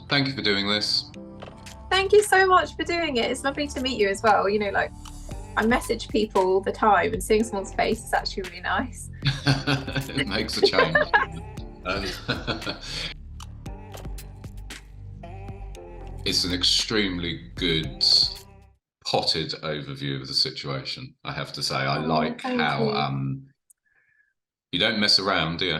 Thank you for doing this. Thank you so much for doing it. It's lovely to meet you as well. Like I message people all the time and seeing someone's face is actually really nice. It makes a change. Um, it's an extremely good potted overview of the situation, I have to say. I Oh, like thank how you. you don't mess around, do you?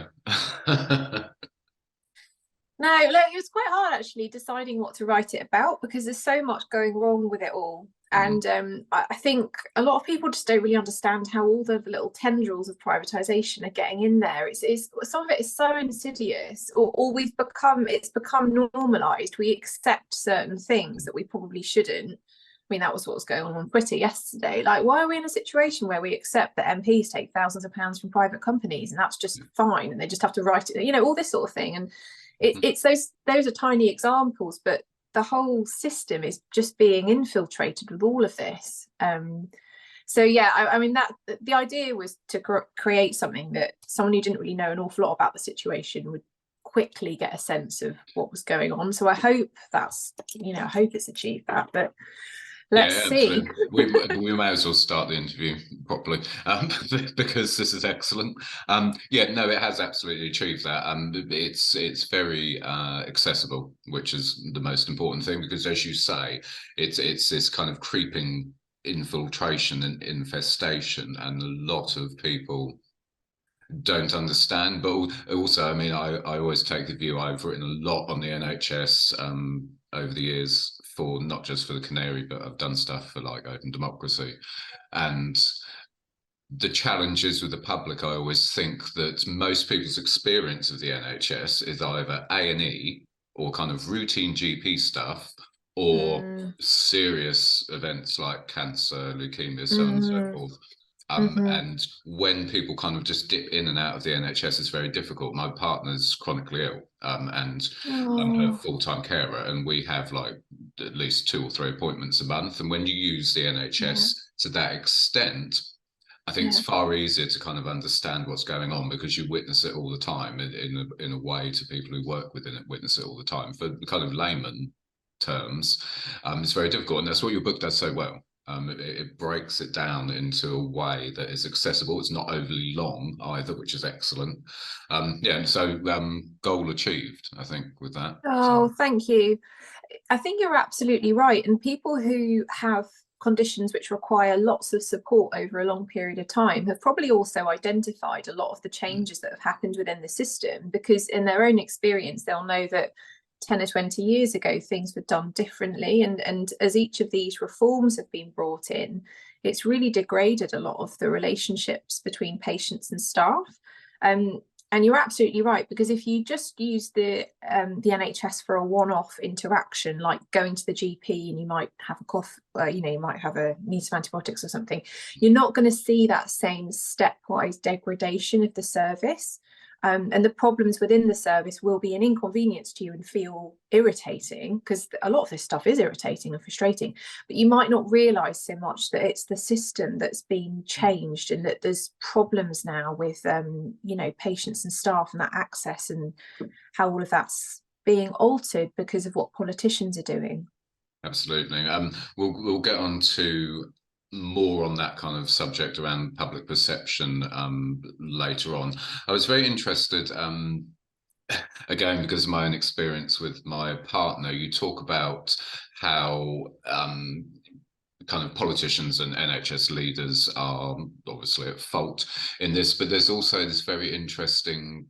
No, look, it was quite hard actually deciding what to write it about because there's so much going wrong with it all. Mm, And I think a lot of people just don't really understand how all the little tendrils of privatization are getting in there. It's some of it is so insidious, or it's become normalized. We accept certain things that we probably shouldn't. I mean, that was what was going on Twitter yesterday. Like, why are we in a situation where we accept that MPs take thousands of pounds from private companies and that's just fine and they just have to write it, all this sort of thing. And mm. it's those are tiny examples, but the whole system is just being infiltrated with all of this. So yeah, I mean that the idea was to create something that someone who didn't really know an awful lot about the situation would quickly get a sense of what was going on. So I hope I hope it's achieved that, but let's Yeah, see. absolutely. We may as well start the interview properly, because this is excellent. Yeah, no, it has absolutely achieved that. It's very accessible, which is the most important thing, because as you say, it's this kind of creeping infiltration and infestation, and a lot of people don't understand. But also, I mean, I always take the view, I've written a lot on the NHS over the years, for not just for the Canary, but I've done stuff for like Open Democracy. And the challenges with the public, I always think that most people's experience of the NHS is either A&E or kind of routine GP stuff, or Mm, serious events like cancer, leukemia, so on and so mm, forth. mm-hmm. And when people kind of just dip in and out of the NHS, it's very difficult. My partner's chronically ill, and I'm her Oh, full-time carer, and we have like at least 2 or 3 appointments a month. And when you use the yeah, NHS to that extent, I think it's yeah, far easier to kind of understand what's going on, because you witness it all the time in a way, to people who work within it witness it all the time. For kind of layman terms, it's very difficult, and that's what your book does so well. It breaks it down into a way that is accessible. It's not overly long either, which is excellent. Yeah, and so goal achieved, I think, with that. So oh, thank you. I think you're absolutely right. And people who have conditions which require lots of support over a long period of time have probably also identified a lot of the mm, changes that have happened within the system, because in their own experience, they'll know that 10 or 20 years ago, things were done differently. And as each of these reforms have been brought in, it's really degraded a lot of the relationships between patients and staff. Um, and you're absolutely right, because if you just use the NHS for a one-off interaction, like going to the GP and you might have a cough, you might have a need some antibiotics or something, you're not going to see that same stepwise degradation of the service. And the problems within the service will be an inconvenience to you and feel irritating, because a lot of this stuff is irritating and frustrating, but you might not realize so much that it's the system that's been changed and that there's problems now with patients and staff and that access, and how all of that's being altered because of what politicians are doing. absolutely. We'll get on to more on that kind of subject around public perception later on. I was very interested, again, because of my own experience with my partner. You talk about how kind of politicians and NHS leaders are obviously at fault in this, but there's also this very interesting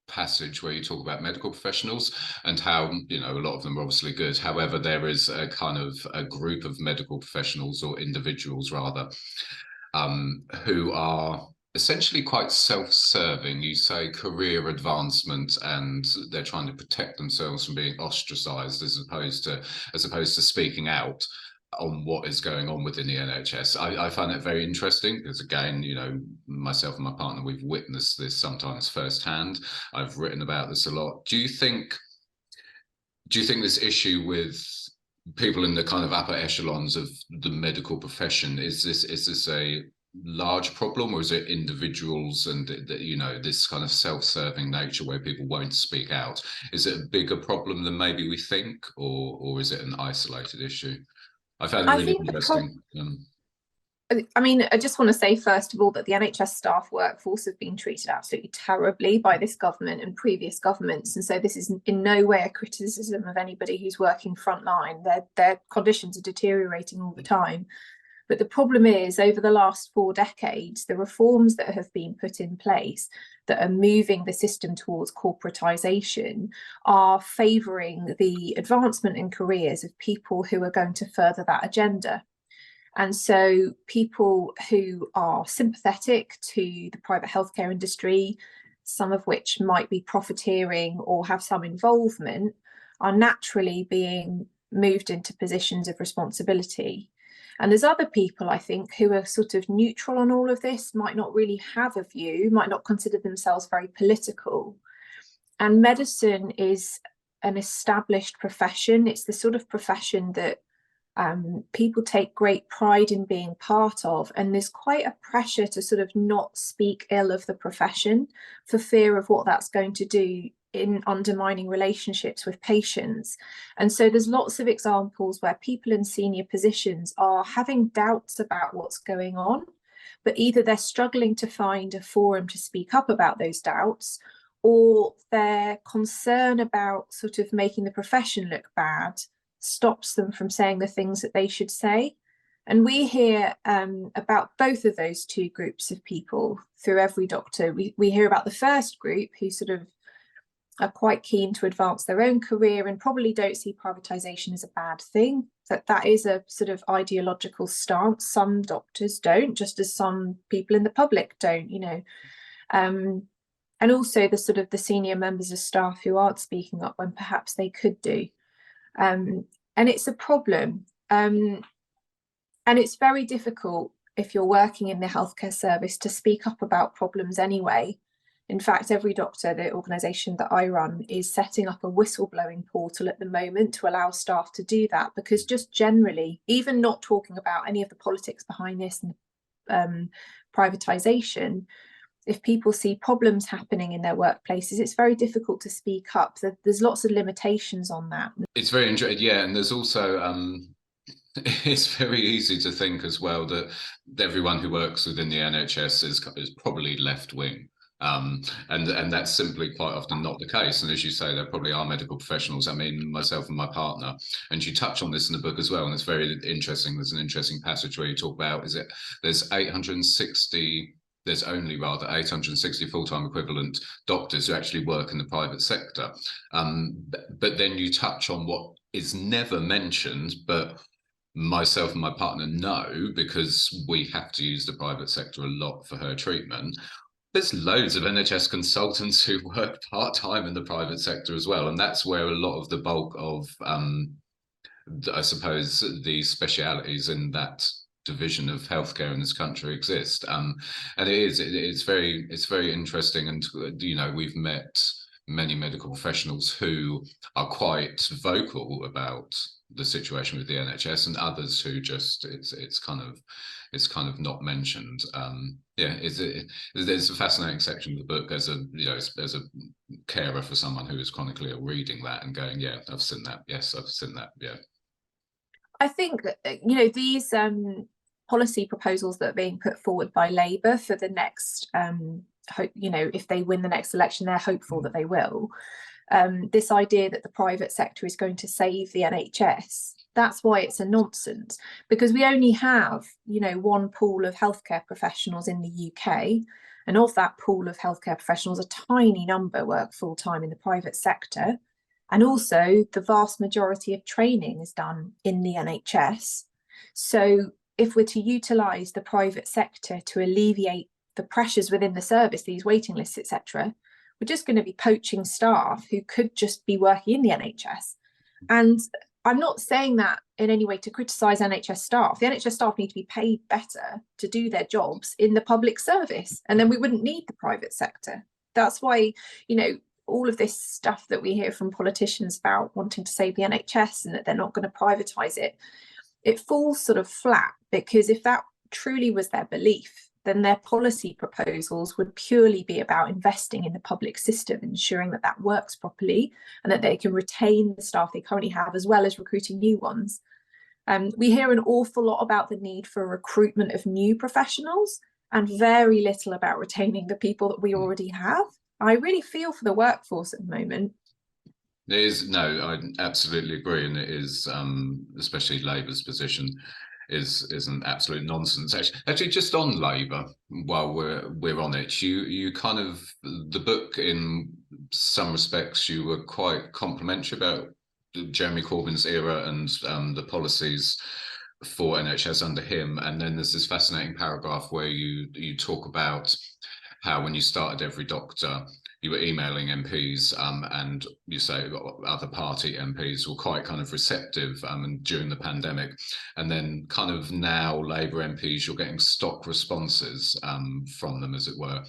passage where you talk about medical professionals, and how, a lot of them are obviously good. However, there is a kind of a group of medical professionals, or individuals rather, who are essentially quite self-serving. You say career advancement, and they're trying to protect themselves from being ostracized, as opposed to speaking out on what is going on within the NHS. I find that very interesting, because again, myself and my partner, we've witnessed this sometimes firsthand. I've written about this a lot. Do you think this issue with people in the kind of upper echelons of the medical profession, is this a large problem, or is it individuals and you know, this kind of self-serving nature where people won't speak out? Is it a bigger problem than maybe we think, or is it an isolated issue? I found it I really think interesting. I mean, I just want to say, first of all, that the NHS staff workforce have been treated absolutely terribly by this government and previous governments. And so this is in no way a criticism of anybody who's working frontline. Their conditions are deteriorating all the time. But the problem is, over the last 4 decades, the reforms that have been put in place that are moving the system towards corporatisation are favouring the advancement in careers of people who are going to further that agenda. And so people who are sympathetic to the private healthcare industry, some of which might be profiteering or have some involvement, are naturally being moved into positions of responsibility. And there's other people, I think, who are sort of neutral on all of this, might not really have a view, might not consider themselves very political. And medicine is an established profession. It's the sort of profession that people take great pride in being part of, and there's quite a pressure to sort of not speak ill of the profession for fear of what that's going to do in undermining relationships with patients. And so there's lots of examples where people in senior positions are having doubts about what's going on, but either they're struggling to find a forum to speak up about those doubts, or their concern about sort of making the profession look bad stops them from saying the things that they should say. And we hear about both of those two groups of people through EveryDoctor. We hear about the first group, who sort of are quite keen to advance their own career and probably don't see privatisation as a bad thing. That is a sort of ideological stance. Some doctors don't, just as some people in the public don't, you know. And also the sort of the senior members of staff who aren't speaking up when perhaps they could do. And it's a problem. And it's very difficult if you're working in the healthcare service to speak up about problems anyway. In fact, EveryDoctor, the organisation that I run, is setting up a whistleblowing portal at the moment to allow staff to do that, because just generally, even not talking about any of the politics behind this and privatisation, if people see problems happening in their workplaces, it's very difficult to speak up. There's lots of limitations on that. It's very interesting, yeah, and there's also it's very easy to think as well that everyone who works within the NHS is probably left wing. And that's simply quite often not the case. And as you say, there probably are medical professionals. I mean, myself and my partner, and you touch on this in the book as well, and it's very interesting. There's an interesting passage where you talk about, there's only 860 full-time equivalent doctors who actually work in the private sector. But then you touch on what is never mentioned, but myself and my partner know, because we have to use the private sector a lot for her treatment. There's loads of NHS consultants who work part-time in the private sector as well. And that's where a lot of the bulk of, I suppose, the specialities in that division of healthcare in this country exist. And it's very interesting. And, you know, we've met many medical professionals who are quite vocal about the situation with the NHS, and others who just it's kind of not mentioned. There's a fascinating section of the book as a carer for someone who is chronically ill, reading that and going, yeah, I've seen that. Yes, I've seen that. Yeah. I think that, you know, these policy proposals that are being put forward by Labour for the next, you know, if they win the next election, they're hopeful that they will. This idea that the private sector is going to save the NHS, that's why it's a nonsense, because we only have, you know, one pool of healthcare professionals in the UK, and of that pool of healthcare professionals, a tiny number work full-time in the private sector, and also the vast majority of training is done in the NHS. So if we're to utilise the private sector to alleviate the pressures within the service, these waiting lists, etc., we're just going to be poaching staff who could just be working in the NHS. And I'm not saying that in any way to criticise NHS staff. The NHS staff need to be paid better to do their jobs in the public service, and then we wouldn't need the private sector. That's why, you know, all of this stuff that we hear from politicians about wanting to save the NHS and that they're not going to privatise it, it falls sort of flat, because if that truly was their belief, then their policy proposals would purely be about investing in the public system, ensuring that that works properly and that they can retain the staff they currently have, as well as recruiting new ones. We hear an awful lot about the need for recruitment of new professionals and very little about retaining the people that we already have. I really feel for the workforce at the moment. It is, no, I absolutely agree, and it is, especially Labour's position is an absolute nonsense. Actually, just on Labour, while we're on it, you kind of, the book, in some respects, you were quite complimentary about Jeremy Corbyn's era and the policies for NHS under him. And then there's this fascinating paragraph where you talk about how when you started EveryDoctor, you were emailing MPs, and you say other party MPs were quite kind of receptive during the pandemic. And then kind of now Labour MPs, you're getting stock responses from them, as it were.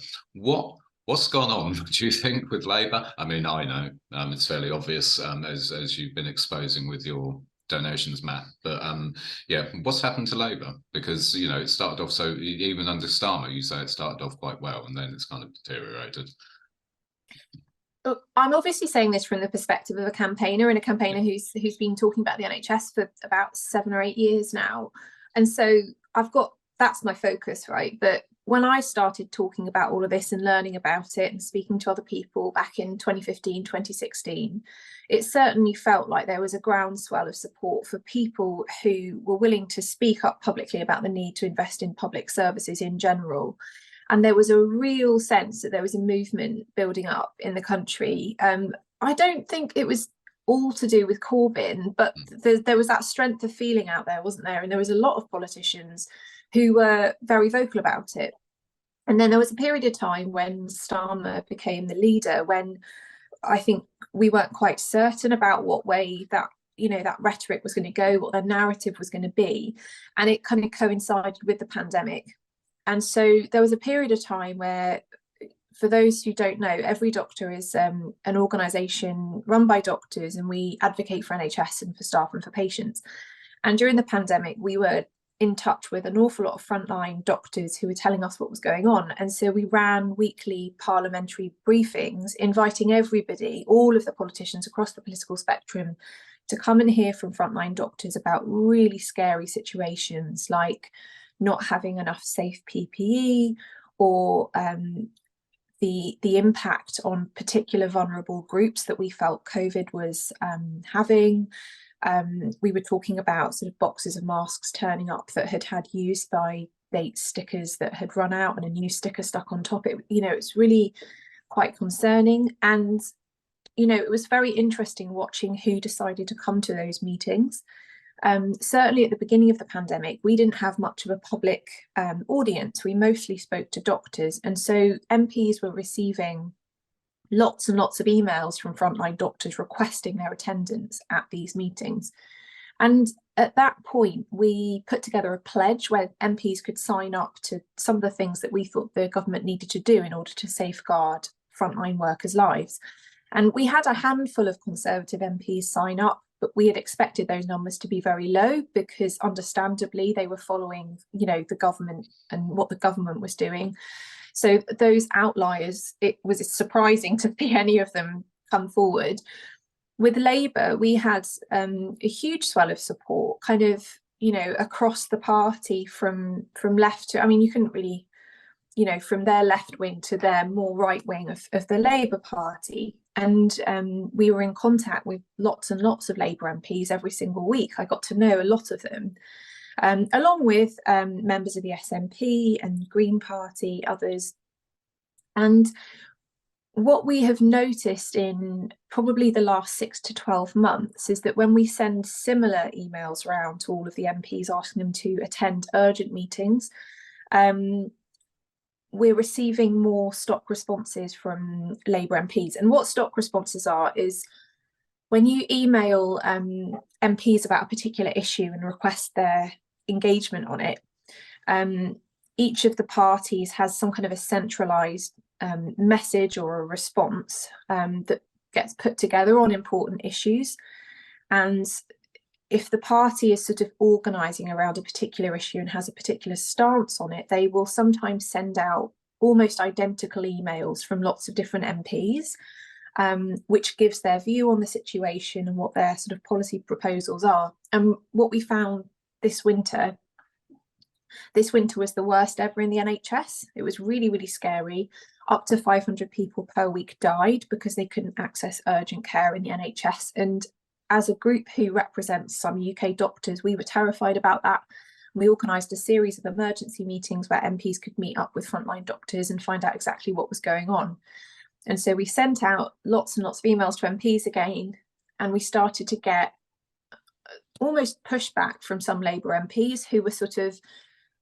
What's gone on, do you think, with Labour? I mean, I know it's fairly obvious, as you've been exposing with your donations, Matt. But yeah, what's happened to Labour? Because, you know, it started off, so even under Starmer, you say it started off quite well, and then it's kind of deteriorated. I'm obviously saying this from the perspective of a campaigner, and a campaigner who's been talking about the NHS for about 7 or 8 years now. And so that's my focus, right? But when I started talking about all of this and learning about it and speaking to other people back in 2015, 2016, it certainly felt like there was a groundswell of support for people who were willing to speak up publicly about the need to invest in public services in general. And there was a real sense that there was a movement building up in the country. I don't think it was all to do with Corbyn, but there was that strength of feeling out there, wasn't there? And there was a lot of politicians who were very vocal about it. And then there was a period of time when Starmer became the leader, when I think we weren't quite certain about what way that, you know, that rhetoric was going to go, what the narrative was going to be. And it kind of coincided with the pandemic. And so there was a period of time where, for those who don't know, EveryDoctor is an organisation run by doctors, and we advocate for NHS and for staff and for patients. And during the pandemic, we were in touch with an awful lot of frontline doctors who were telling us what was going on. And so we ran weekly parliamentary briefings, inviting everybody, all of the politicians across the political spectrum, to come and hear from frontline doctors about really scary situations, like not having enough safe PPE, or the impact on particular vulnerable groups that we felt COVID was having. We were talking about sort of boxes of masks turning up that had use by date stickers that had run out and a new sticker stuck on top. It's really quite concerning. And, you know, it was very interesting watching who decided to come to those meetings. Certainly at the beginning of the pandemic, we didn't have much of a public audience. We mostly spoke to doctors. And so MPs were receiving lots and lots of emails from frontline doctors requesting their attendance at these meetings. And at that point, we put together a pledge where MPs could sign up to some of the things that we thought the government needed to do in order to safeguard frontline workers' lives. And we had a handful of Conservative MPs sign up, but we had expected those numbers to be very low, because understandably they were following, you know, the government and what the government was doing. So those outliers, it was surprising to see any of them come forward. With Labour, we had a huge swell of support, kind of, you know, across the party, from left to, I mean, you couldn't really, you know, from their left wing to their more right wing of the Labour Party. And we were in contact with lots and lots of Labour MPs every single week. I got to know a lot of them, along with members of the SNP and Green Party, others. And what we have noticed in probably the last 6 to 12 months is that when we send similar emails around to all of the MPs asking them to attend urgent meetings, we're receiving more stock responses from Labour MPs. And what stock responses are is when you email MPs about a particular issue and request their engagement on it, each of the parties has some kind of a centralised message or a response that gets put together on important issues. And if the party is sort of organising around a particular issue and has a particular stance on it, they will sometimes send out almost identical emails from lots of different MPs, which gives their view on the situation and what their sort of policy proposals are. And what we found this winter was the worst ever in the NHS. It was really, really scary. Up to 500 people per week died because they couldn't access urgent care in the NHS. And as a group who represents some UK doctors, we were terrified about that. We organised a series of emergency meetings where MPs could meet up with frontline doctors and find out exactly what was going on. And so we sent out lots and lots of emails to MPs again, and we started to get almost pushback from some Labour MPs who were sort of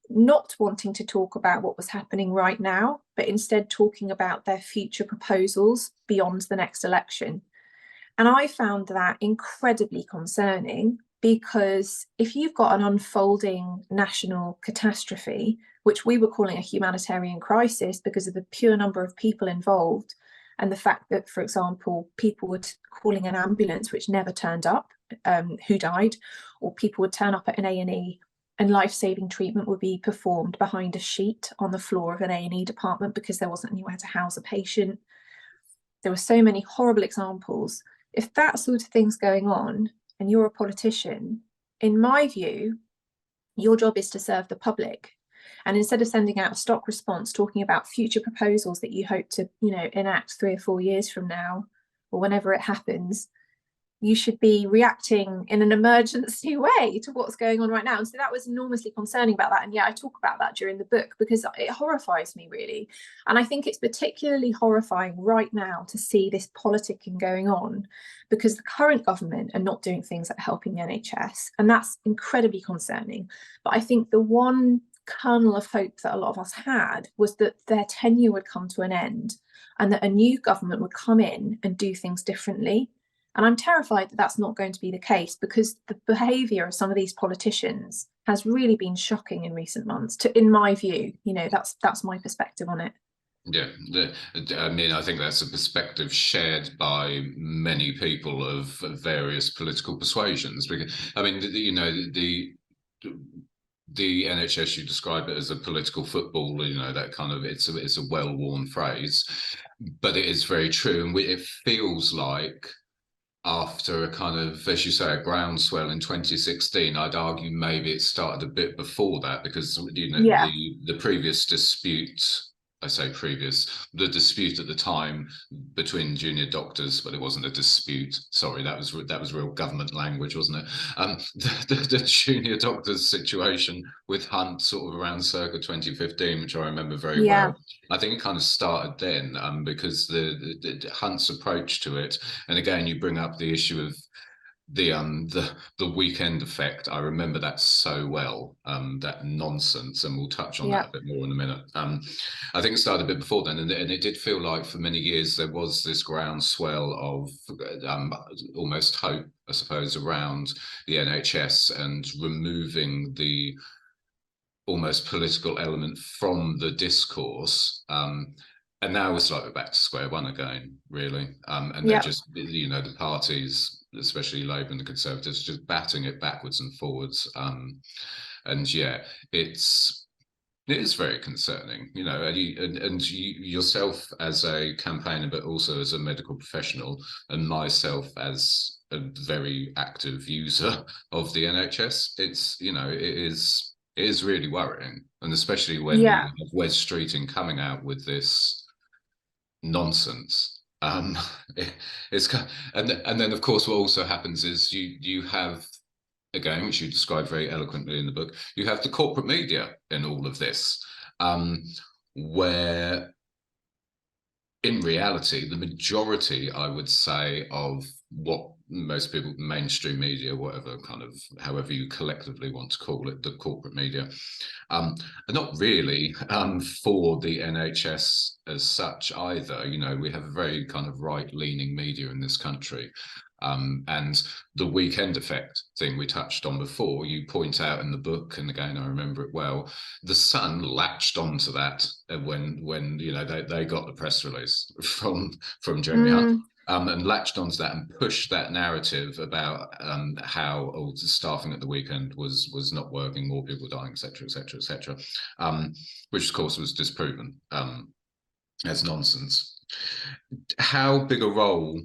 not wanting to talk about what was happening right now, but instead talking about their future proposals beyond the next election. And I found that incredibly concerning, because if you've got an unfolding national catastrophe, which we were calling a humanitarian crisis because of the pure number of people involved, and the fact that, for example, people were calling an ambulance which never turned up, who died, or people would turn up at an A&E and life-saving treatment would be performed behind a sheet on the floor of an A&E department because there wasn't anywhere to house a patient. There were so many horrible examples. If that sort of thing's going on and you're a politician, in my view, your job is to serve the public. And instead of sending out a stock response talking about future proposals that you hope to, enact 3 or 4 years from now, or whenever it happens, you should be reacting in an emergency way to what's going on right now. And so that was enormously concerning about that. And yeah, I talk about that during the book because it horrifies me, really. And I think it's particularly horrifying right now to see this politicking going on, because the current government are not doing things like helping the NHS. And that's incredibly concerning. But I think the one kernel of hope that a lot of us had was that their tenure would come to an end and that a new government would come in and do things differently. And I'm terrified that that's not going to be the case, because the behaviour of some of these politicians has really been shocking in recent months, in my view. That's my perspective on it. Yeah, I mean, I think that's a perspective shared by many people of various political persuasions. Because, I mean, the NHS, you describe it as a political football, that kind of, it's a well-worn phrase, but it is very true. And it feels like, after a kind of, as you say, a groundswell in 2016, I'd argue maybe it started a bit before that, because the previous dispute, I say previous, the dispute at the time between junior doctors, but it wasn't a dispute. Sorry, that was real government language, wasn't it? The junior doctors situation with Hunt, sort of around circa 2015, which I remember very well. I think it kind of started then, because the Hunt's approach to it, and again, you bring up the issue of the weekend effect. I remember that so well, that nonsense, and we'll touch on that a bit more in a minute. I think it started a bit before then, and it did feel like for many years there was this groundswell of almost hope, I suppose, around the NHS and removing the almost political element from the discourse. And now it's like we're back to square one again, really. And they're just, the parties, especially Labour and the Conservatives, just batting it backwards and forwards. And yeah, it is very concerning, and you yourself as a campaigner, but also as a medical professional, and myself as a very active user of the NHS. It is really worrying, and especially when you have Wes Streeting coming out with this nonsense. It's and then of course what also happens is you have, again, which you describe very eloquently in the book, you have the corporate media in all of this, where in reality the majority, I would say, of what most people, mainstream media, whatever kind of, however you collectively want to call it, the corporate media, are not really for the NHS as such either. We have a very kind of right-leaning media in this country. And the weekend effect thing we touched on before, you point out in the book, and again, I remember it well, the Sun latched onto that when they got the press release from Jeremy Hunt. and latched onto that and pushed that narrative about how the staffing at the weekend was not working, more people dying, etc., etc., etc., which of course was disproven as nonsense. How big a role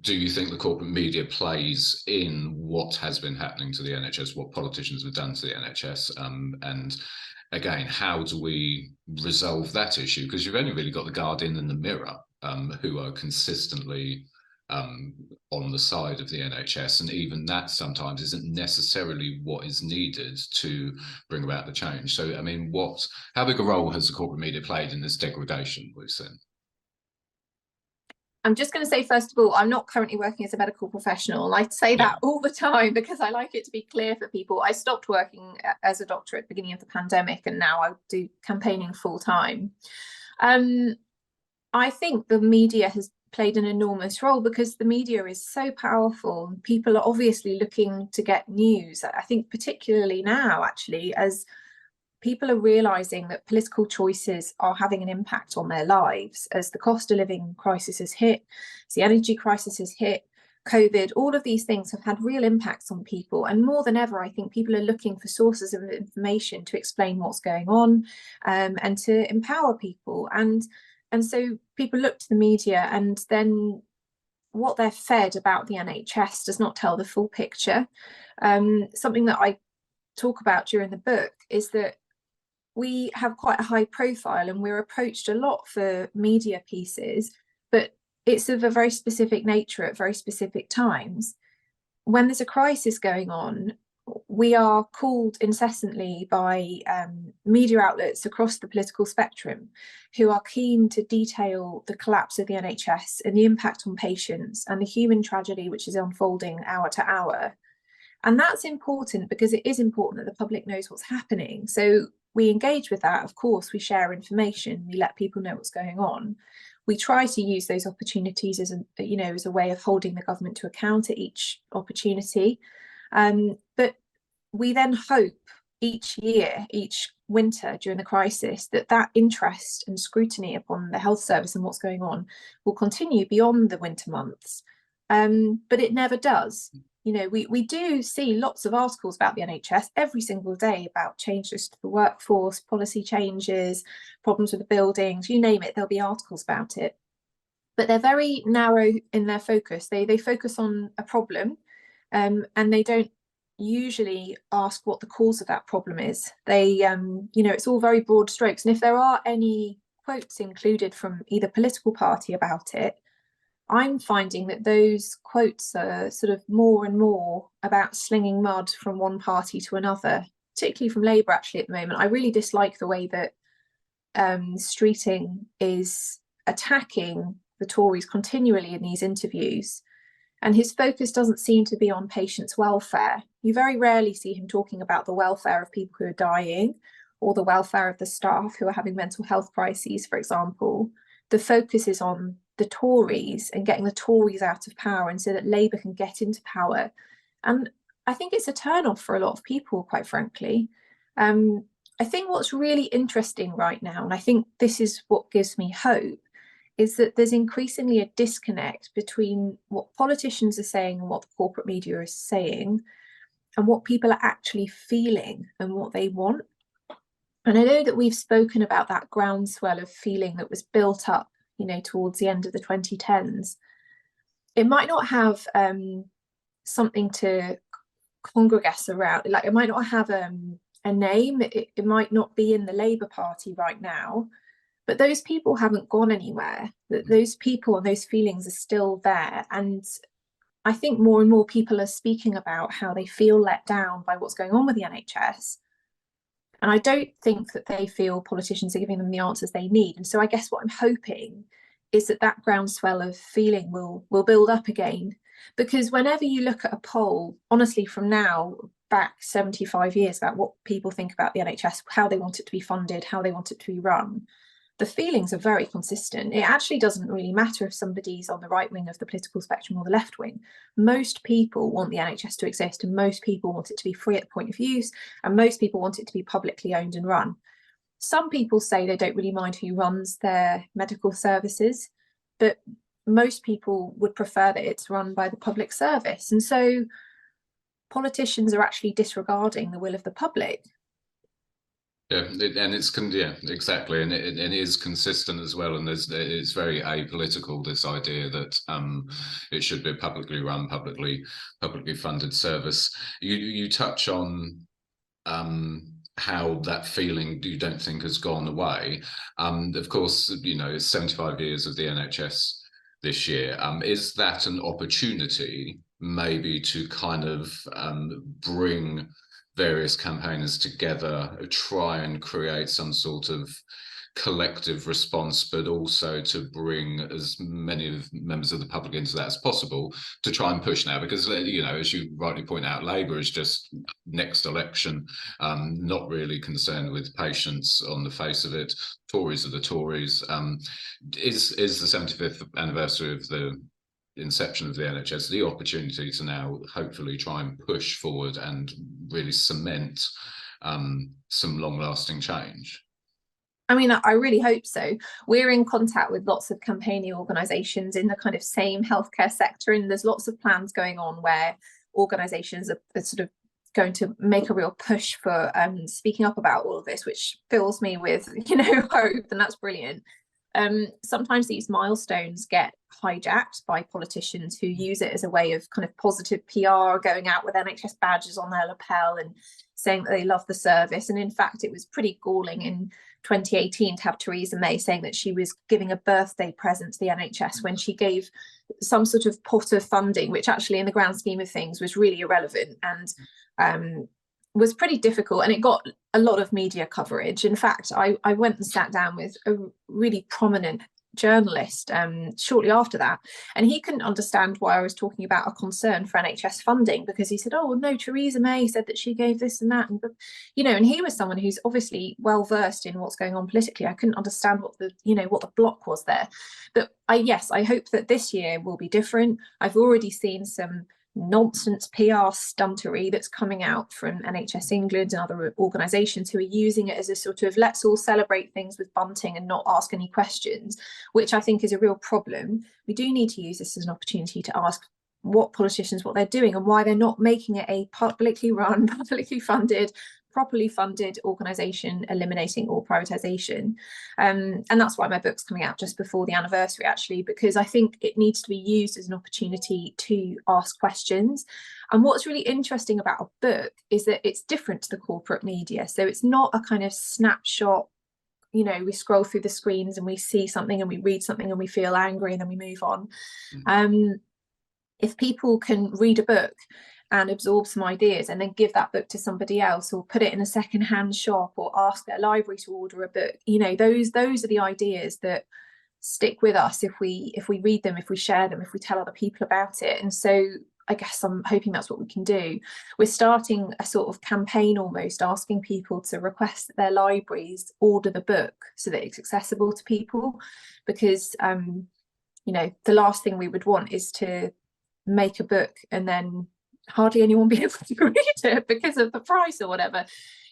do you think the corporate media plays in what has been happening to the NHS, what politicians have done to the NHS? And again, how do we resolve that issue? Because you've only really got the Guardian and the Mirror, who are consistently on the side of the NHS, and even that sometimes isn't necessarily what is needed to bring about the change. So, I mean, how big a role has the corporate media played in this degradation we've seen? I'm just going to say, first of all, I'm not currently working as a medical professional. I say that all the time because I like it to be clear for people. I stopped working as a doctor at the beginning of the pandemic, and now I do campaigning full time. I think the media has played an enormous role because the media is so powerful. People are obviously looking to get news. I think particularly now, actually, as people are realizing that political choices are having an impact on their lives, as the cost of living crisis has hit, as the energy crisis has hit, COVID, all of these things have had real impacts on people. And more than ever, I think people are looking for sources of information to explain what's going on, and to empower people. And so people look to the media, and then what they're fed about the NHS does not tell the full picture. Something that I talk about during the book is that we have quite a high profile, and we're approached a lot for media pieces, but it's of a very specific nature at very specific times. When there's a crisis going on, we are called incessantly by media outlets across the political spectrum who are keen to detail the collapse of the NHS and the impact on patients and the human tragedy which is unfolding hour to hour. And that's important because it is important that the public knows what's happening. So we engage with that. Of course, we share information, we let people know what's going on. We try to use those opportunities as a way of holding the government to account at each opportunity. But we then hope each year, each winter during the crisis, that interest and scrutiny upon the health service and what's going on will continue beyond the winter months. But it never does. We do see lots of articles about the NHS every single day about changes to the workforce, policy changes, problems with the buildings, you name it, there'll be articles about it. But they're very narrow in their focus. They focus on a problem, and they don't usually ask what the cause of that problem is. It's all very broad strokes. And if there are any quotes included from either political party about it, I'm finding that those quotes are sort of more and more about slinging mud from one party to another, particularly from Labour actually at the moment. I really dislike the way that Streeting is attacking the Tories continually in these interviews. And his focus doesn't seem to be on patients' welfare. You very rarely see him talking about the welfare of people who are dying or the welfare of the staff who are having mental health crises, for example. The focus is on the Tories and getting the Tories out of power, and so that Labour can get into power. And I think it's a turn-off for a lot of people, quite frankly. I think what's really interesting right now, and I think this is what gives me hope, is that there's increasingly a disconnect between what politicians are saying and what the corporate media is saying and what people are actually feeling and what they want. And I know that we've spoken about that groundswell of feeling that was built up, towards the end of the 2010s. It might not have something to congregate around, like it might not have a name, it might not be in the Labour Party right now, but those people haven't gone anywhere. Those people and those feelings are still there. And I think more and more people are speaking about how they feel let down by what's going on with the NHS. And I don't think that they feel politicians are giving them the answers they need. And so I guess what I'm hoping is that groundswell of feeling will build up again. Because whenever you look at a poll, honestly, from now back 75 years about what people think about the NHS, how they want it to be funded, how they want it to be run, the feelings are very consistent. It actually doesn't really matter if somebody's on the right wing of the political spectrum or the left wing. Most people want the NHS to exist, and most people want it to be free at the point of use, and most people want it to be publicly owned and run. Some people say they don't really mind who runs their medical services, but most people would prefer that it's run by the public service. And so politicians are actually disregarding the will of the public. Yeah, and yeah, exactly, and it is consistent as well. And it's very apolitical, this idea that it should be a publicly run, publicly funded service. You touch on how that feeling you don't think has gone away. Of course, you know, it's 75 years of the NHS this year. Is that an opportunity maybe to kind of bring various campaigners together, try and create some sort of collective response, but also to bring as many members of the public into that as possible to try and push now? Because, you know, as you rightly point out, Labour is just next election, not really concerned with patients on the face of it. Tories are the Tories. Is the 75th anniversary of the inception of the NHS the opportunity to now hopefully try and push forward and really cement some long-lasting change? I mean, I really hope so. We're in contact with lots of campaigning organisations in the kind of same healthcare sector, and there's lots of plans going on where organisations are sort of going to make a real push for speaking up about all of this, which fills me with, you know, hope, and that's brilliant. Sometimes these milestones get hijacked by politicians who use it as a way of kind of positive PR, going out with NHS badges on their lapel and saying that they love the service. And in fact, it was pretty galling in 2018 to have Theresa May saying that she was giving a birthday present to the NHS when she gave some sort of pot of funding, which actually in the grand scheme of things was really irrelevant and was pretty difficult, and it got a lot of media coverage. In fact, I went and sat down with a really prominent journalist shortly after that, and he couldn't understand why I was talking about a concern for NHS funding, because he said, oh no, Theresa May said that she gave this and that, and you know, and he was someone who's obviously well versed in what's going on politically. I couldn't understand what the block was there. But I hope that this year will be different. I've already seen some nonsense PR stuntery that's coming out from NHS England and other organisations who are using it as a sort of let's all celebrate things with bunting and not ask any questions, which I think is a real problem. We do need to use this as an opportunity to ask what politicians, what they're doing and why they're not making it a publicly run, publicly funded, properly funded organisation, eliminating all privatisation. And that's why my book's coming out just before the anniversary, actually, because I think it needs to be used as an opportunity to ask questions. And what's really interesting about a book is that it's different to the corporate media. So it's not a kind of snapshot, you know, we scroll through the screens and we see something and we read something and we feel angry and then we move on. If people can read a book and absorb some ideas and then give that book to somebody else, or put it in a second-hand shop, or ask their library to order a book, you know, those are the ideas that stick with us if we read them, if we share them, if we tell other people about it. And so I guess I'm hoping that's what we can do. We're starting a sort of campaign, almost asking people to request that their libraries order the book so that it's accessible to people, because you know, the last thing we would want is to make a book and then hardly anyone be able to read it because of the price or whatever,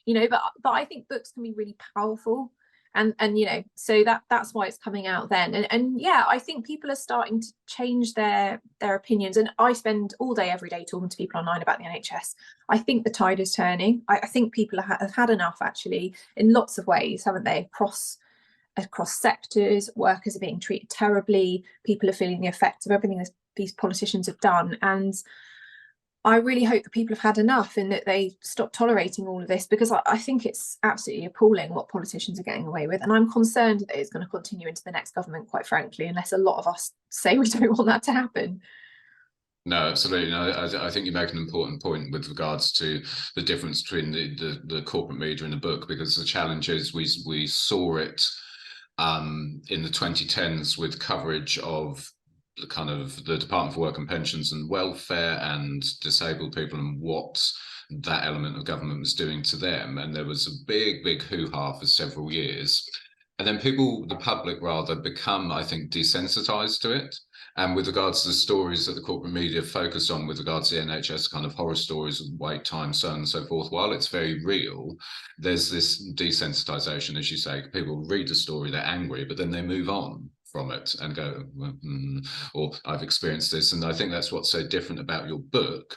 you know. But I think books can be really powerful, and you know, so that's why it's coming out then. And yeah, I think people are starting to change their opinions, and I spend all day every day talking to people online about the NHS. I think the tide is turning. I think people have had enough, actually, in lots of ways, haven't they? Across sectors, workers are being treated terribly, people are feeling the effects of everything these politicians have done, and I really hope that people have had enough and that they stop tolerating all of this, because I think it's absolutely appalling what politicians are getting away with. And I'm concerned that it's going to continue into the next government, quite frankly, unless a lot of us say we don't want that to happen. No, absolutely. No, I think you make an important point with regards to the difference between the corporate media and the book, because the challenge is we saw it in the 2010s with coverage of the kind of the Department for Work and Pensions and Welfare and disabled people and what that element of government was doing to them. And there was a big hoo-ha for several years. And then the public rather, become, I think, desensitized to it. And with regards to the stories that the corporate media focus on with regards to the NHS, kind of horror stories of wait time, so on and so forth, while it's very real, there's this desensitization, as you say. People read the story, they're angry, but then they move on from it and go, or I've experienced this. And I think that's what's so different about your book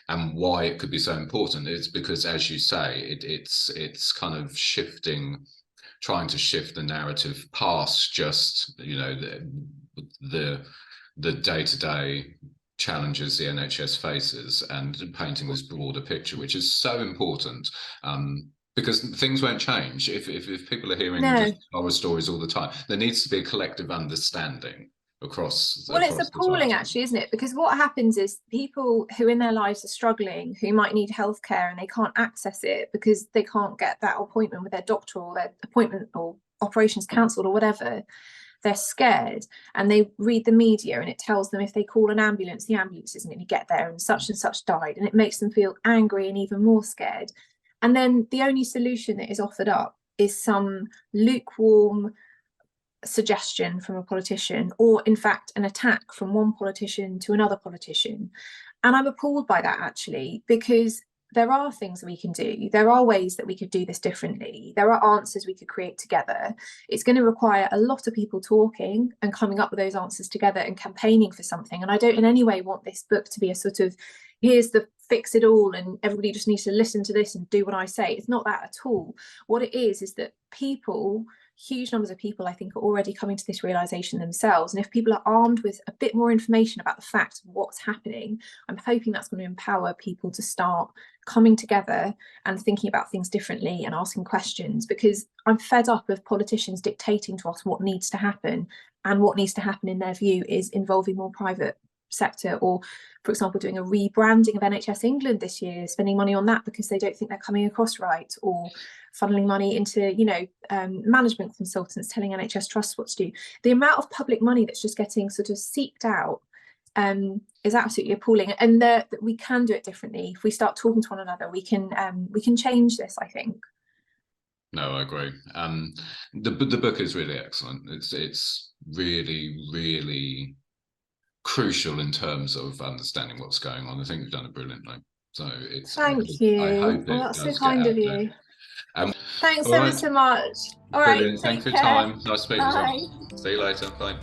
and why it could be so important. It's because, as you say, it's kind of trying to shift the narrative past just, you know, the day-to-day challenges the NHS faces, and painting this broader picture, which is so important. Because things won't change if people are hearing just horror stories all the time. There needs to be a collective understanding across. Well, it's appalling, actually, isn't it? Because what happens is people who in their lives are struggling, who might need healthcare, and they can't access it because they can't get that appointment with their doctor, or their appointment or operations cancelled or whatever. They're scared, and they read the media, and it tells them if they call an ambulance, the ambulance isn't going to get there, and such died, and it makes them feel angry and even more scared. And then the only solution that is offered up is some lukewarm suggestion from a politician, or in fact an attack from one politician to another politician. And I'm appalled by that, actually, because there are things we can do. There are ways that we could do this differently. There are answers we could create together. It's going to require a lot of people talking and coming up with those answers together and campaigning for something. And I don't in any way want this book to be a sort of, here's the fix it all and everybody just needs to listen to this and do what I say. It's not that at all. What it is that people, huge numbers of people, I think, are already coming to this realization themselves. And if people are armed with a bit more information about the facts of what's happening, I'm hoping that's going to empower people to start coming together and thinking about things differently and asking questions, because I'm fed up of politicians dictating to us what needs to happen, and what needs to happen in their view is involving more private sector, or for example doing a rebranding of NHS England this year, spending money on that because they don't think they're coming across right, or funneling money into, you know, management consultants telling NHS trusts what to do. The amount of public money that's just getting sort of seeped out is absolutely appalling, and that we can do it differently. If we start talking to one another, we can change this, I think. No, I agree. The book is really excellent. It's really, really crucial in terms of understanding what's going on. I think you've done it brilliantly. So it's thank you. I hope well, that's so kind of you. Thanks ever so much. All right, brilliant. Thanks for your time. Nice speaking to you. See you later. Bye.